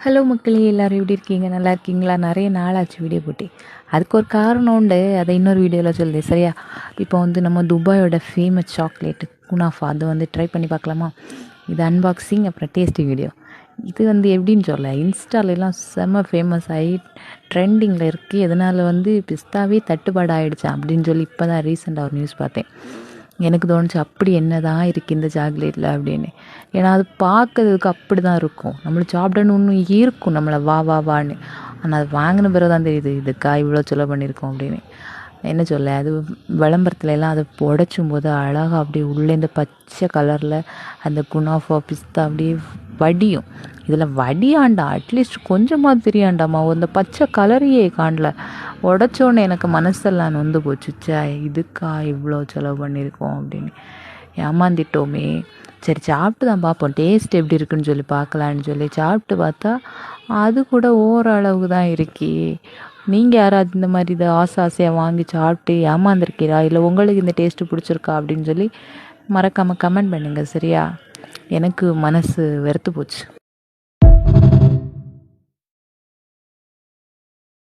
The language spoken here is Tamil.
ஹலோ மக்களே, எல்லோரும் எப்படி இருக்கீங்க? நல்லா இருக்கீங்களா? நிறைய நாளாச்சு வீடியோ போட்டு. அதுக்கு ஒரு காரணம் உண்டு, அதை இன்னொரு வீடியோவில் சொல்லுது சரியா. இப்போ நம்ம துபாயோட ஃபேமஸ் சாக்லேட்டு குனாஃபா அதை ட்ரை பண்ணி பார்க்கலாமா? இது அன்பாக்சிங் அப்புறம் டேஸ்டி வீடியோ. இது எப்படின்னு சொல்ல, இன்ஸ்டாலெலாம் செம்ம ஃபேமஸ் ஆகி ட்ரெண்டிங்கில் இருக்குது. எதனால் பிஸ்தாவே தட்டுப்பாடு ஆகிடுச்சா அப்படின்னு சொல்லி இப்போ தான் ரீசெண்டாக ஒரு நியூஸ் பார்த்தேன். எனக்கு தோணுச்சு அப்படி என்ன தான் இருக்குது இந்த சாக்லேட்டில் அப்படின்னு. ஏன்னா அது பார்க்கறதுக்கு அப்படி தான் இருக்கும், நம்மளுக்கு சாப்பிடணுன்னு இருக்கும் நம்மளை வான்னு. ஆனால் அது வாங்கின பிறகு தான் தெரியுது இதுக்கா இவ்வளோ செலவு பண்ணியிருக்கோம் அப்படின்னு. என்ன சொல்ல, அது விளம்பரத்துலலாம் அதை உடைச்சும் போது அழகாக அப்படியே உள்ளேருந்து பச்சை கலரில் அந்த குனாஃபா பிஸ்தா அப்படியே வடியும். இதில் வடியாண்டா அட்லீஸ்ட் கொஞ்சமாக தெரியாண்டாமா, அந்த பச்சை கலரையே காணல. உடச்சோன்னே எனக்கு மனசெல்லாம் நொந்து போச்சுச்சா, இதுக்கா இவ்வளோ செலவு பண்ணியிருக்கோம் அப்படின்னு. ஏமாந்திட்டோமே. சரி சாப்பிட்டு தான் பார்ப்போம், டேஸ்ட் எப்படி இருக்குன்னு சொல்லி பார்க்கலான்னு சொல்லி சாப்பிட்டு பார்த்தா அது கூட ஓரளவுக்கு தான் இருக்கே. நீங்கள் யாராவது இந்த மாதிரி இதை ஆசையாக வாங்கி சாப்பிட்டு ஏமாந்துருக்கீரா, இல்லை உங்களுக்கு இந்த டேஸ்ட்டு பிடிச்சிருக்கா அப்படின்னு சொல்லி மறக்காமல் கமெண்ட் பண்ணுங்கள் சரியா. எனக்கு மனசு வெறுத்து போச்சு.